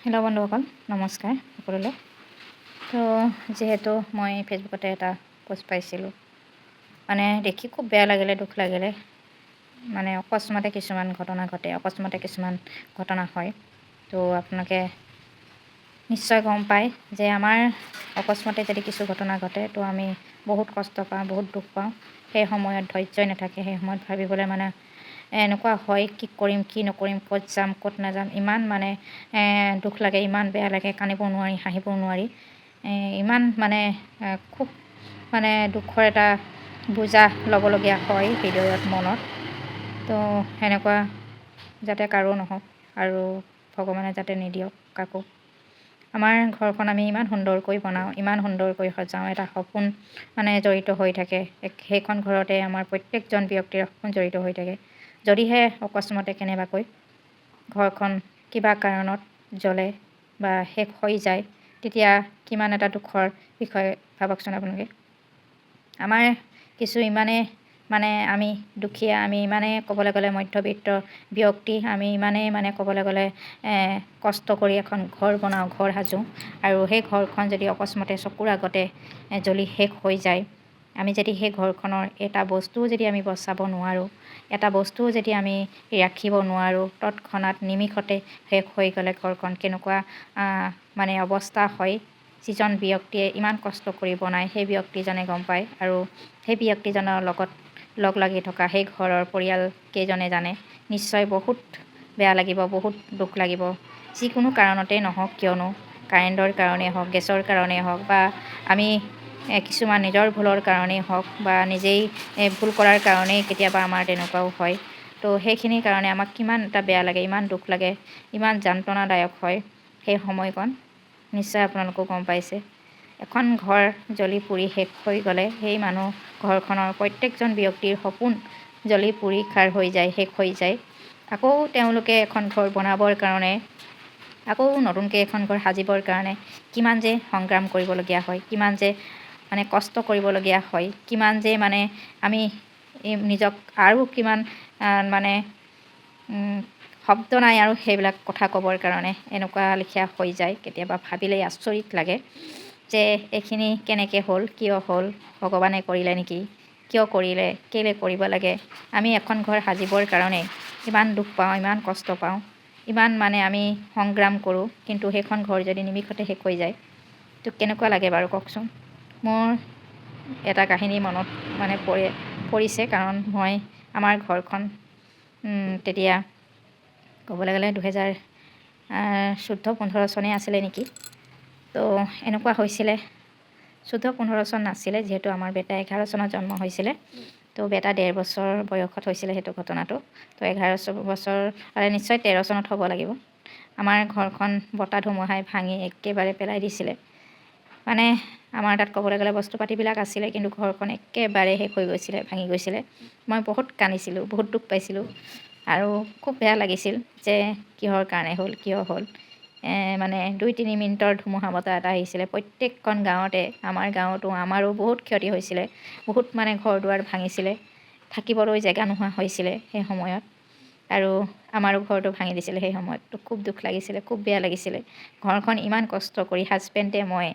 Hello' বন্ধুসকল, নমস্কাৰ সকলোলৈ। তো যিহেতু মই ফেচবুকতে এটা পোষ্ট পাইছিলোঁ, মানে দেখি খুব বেয়া লাগিলে, দুখ লাগিলে। মানে অকস্মাতে কিছুমান ঘটনা ঘটে, অকস্মাতে কিছুমান ঘটনা হয়। তো আপোনালোকে নিশ্চয় গম পায় যে আমাৰ অকস্মাতে যদি কিছু ঘটনা ঘটে তো আমি বহুত কষ্ট পাওঁ, বহুত দুখ পাওঁ। সেই সময়ত ধৈৰ্যই নাথাকে, সেই সময়ত ভাবিবলৈ মানে এনেকুৱা হয়, কি কৰিম কি নকৰিম, ক'ত যাম ক'ত নাযাম, ইমান মানে দুখ লাগে, ইমান বেয়া লাগে, কান্দিব নোৱাৰি, হাঁহিব নোৱাৰি, ইমান মানে খুব মানে দুখৰ এটা বোজা ল'বলগীয়া হয় হৃদয়ত, মনত। তো সেনেকুৱা যাতে কাৰো নহওক আৰু ভগৱানে যাতে নিদিয়ক কাকো। আমাৰ ঘৰখন আমি ইমান সুন্দৰকৈ বনাওঁ, ইমান সুন্দৰকৈ সজাওঁ, এটা সপোন মানে জড়িত হৈ থাকে। সেইখন ঘৰতে আমাৰ প্ৰত্যেকজন ব্যক্তিৰ সপোন জড়িত হৈ থাকে। যদিহে অকস্মাতে কেনেবাকৈ ঘৰখন কিবা কাৰণত জ্বলে বা শেষ হৈ যায়, তেতিয়া কিমান এটা দুখৰ বিষয় ভাবকচোন আপোনালোকে। আমাৰ কিছু ইমানেই মানে আমি দুখীয়া, আমি ইমানেই ক'বলৈ গ'লে মধ্যবিত্ত ব্যক্তি, আমি ইমানেই মানে ক'বলৈ গ'লে কষ্ট কৰি এখন ঘৰ বনাওঁ, ঘৰ সাজোঁ, আৰু সেই ঘৰখন যদি অকস্মাতে চকুৰ আগতে জ্বলি শেষ হৈ যায়, আমি যদি সেই ঘৰখনৰ এটা বস্তুও যদি আমি বচাব নোৱাৰোঁ, এটা বস্তুও যদি আমি ৰাখিব নোৱাৰোঁ, তৎক্ষণাত নিমিষতে শেষ হৈ গ'লে ঘৰখন কেনেকুৱা মানে অৱস্থা হয়, যিজন ব্যক্তিয়ে ইমান কষ্ট কৰি বনায় সেই ব্যক্তিজনে গম পায়, আৰু সেই ব্যক্তিজনৰ লগত লগ লাগি থকা সেই ঘৰৰ পৰিয়ালকেইজনে জানে। নিশ্চয় বহুত বেয়া লাগিব, বহুত দুখ লাগিব। যিকোনো কাৰণতেই নহওক কিয়নো, কাৰেণ্টৰ কাৰণেই হওক, গেছৰ কাৰণেই হওক, বা আমি কিছুমান নিজৰ ভুলৰ কাৰণেই হওক, বা নিজেই ভুল কৰাৰ কাৰণেই কেতিয়াবা আমাৰ তেনেকুৱাও হয়। তো সেইখিনিৰ কাৰণে আমাক কিমান এটা বেয়া লাগে, ইমান দুখ লাগে, ইমান যন্ত্ৰণাদায়ক হয় সেই সময়কণ। নিশ্চয় আপোনালোকেও গম পাইছে। এখন ঘৰ জ্বলি পুৰি শেষ হৈ গ'লে সেই মানুহ ঘৰখনৰ প্ৰত্যেকজন ব্যক্তিৰ সপোন জ্বলি পুৰি খাৰ হৈ যায়, শেষ হৈ যায়। আকৌ তেওঁলোকে এখন ঘৰ বনাবৰ কাৰণে, আকৌ নতুনকৈ এখন ঘৰ সাজিবৰ কাৰণে কিমান যে সংগ্ৰাম কৰিবলগীয়া হয়, কিমান যে মানে কষ্ট কৰিবলগীয়া হয়, কিমান যে মানে আমি নিজক আৰু কিমান মানে শব্দ নাই আৰু সেইবিলাক কথা ক'বৰ কাৰণে, এনেকুৱা লিখীয়া হৈ যায়। কেতিয়াবা ভাবিলেই আচৰিত লাগে যে এইখিনি কেনেকৈ হ'ল, কিয় হ'ল, ভগৱানে কৰিলে নেকি, কিয় কৰিলে, কেলৈ কৰিব লাগে। আমি এখন ঘৰ সাজিবৰ কাৰণে ইমান দুখ পাওঁ, ইমান কষ্ট পাওঁ, ইমান মানে আমি সংগ্ৰাম কৰোঁ, কিন্তু সেইখন ঘৰ যদি নিমিষতে শেষ হৈ যায় তো কেনেকুৱা লাগে বাৰু কওকচোন। মোৰ এটা কাহিনী মনত মানে পৰিছে, কাৰণ মই আমাৰ ঘৰখন তেতিয়া ক'বলৈ গ'লে 2014-15 চনেই আছিলে নেকি। তো এনেকুৱা হৈছিলে, 14-15 চন নাছিলে, যিহেতু আমাৰ বেটা 11 চনত জন্ম হৈছিলে। তো বেটা 1.5 বছৰ বয়সত হৈছিলে সেইটো ঘটনাটো। তো 11 বছৰ নিশ্চয় 13 চনত হ'ব লাগিব। আমাৰ ঘৰখন বতাহ ধুমুহাই ভাঙি একেবাৰে পেলাই দিছিলে। মানে আমাৰ তাত ক'বলৈ গ'লে বস্তু পাতিবিলাক আছিলে, কিন্তু ঘৰখন একেবাৰে শেষ হৈ গৈছিলে, ভাঙি গৈছিলে। মই বহুত কান্দিছিলোঁ, বহুত দুখ পাইছিলোঁ, আৰু খুব বেয়া লাগিছিল যে কিহৰ কাৰণে হ'ল, কিয় হ'ল। মানে 2-3 মিনিটৰ ধুমুহা বতাহ এটা আহিছিলে, প্ৰত্যেকখন গাঁৱতে, আমাৰ গাঁৱতো আমাৰো বহুত ক্ষতি হৈছিলে, বহুত মানে ঘৰ দুৱাৰ ভাঙিছিলে, থাকিবলৈ জেগা নোহোৱা হৈছিলে সেই সময়ত, আৰু আমাৰো ঘৰটো ভাঙি দিছিলে সেই সময়ত। তো খুব দুখ লাগিছিলে, খুব বেয়া লাগিছিলে। ঘৰখন ইমান কষ্ট কৰি হাজবেণ্ডে মই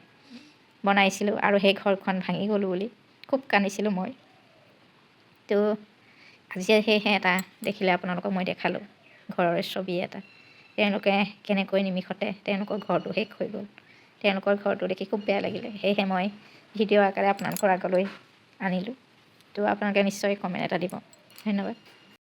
বনাইছিলোঁ, আৰু সেই ঘৰখন ভাঙি গ'লোঁ বুলি খুব কান্দিছিলোঁ মই। তো আজি সেয়েহে এটা দেখিলে আপোনালোকক মই দেখালোঁ ঘৰৰ ছবি এটা। তেওঁলোকে কেনেকৈ নিমিষতে তেওঁলোকৰ ঘৰটো শেষ হৈ গ'ল। তেওঁলোকৰ ঘৰটো দেখি খুব বেয়া লাগিলে, সেয়েহে মই ভিডিঅ' আকাৰে আপোনালোকৰ আগলৈ আনিলোঁ। তো আপোনালোকে নিশ্চয় কমেণ্ট এটা দিব। ধন্যবাদ।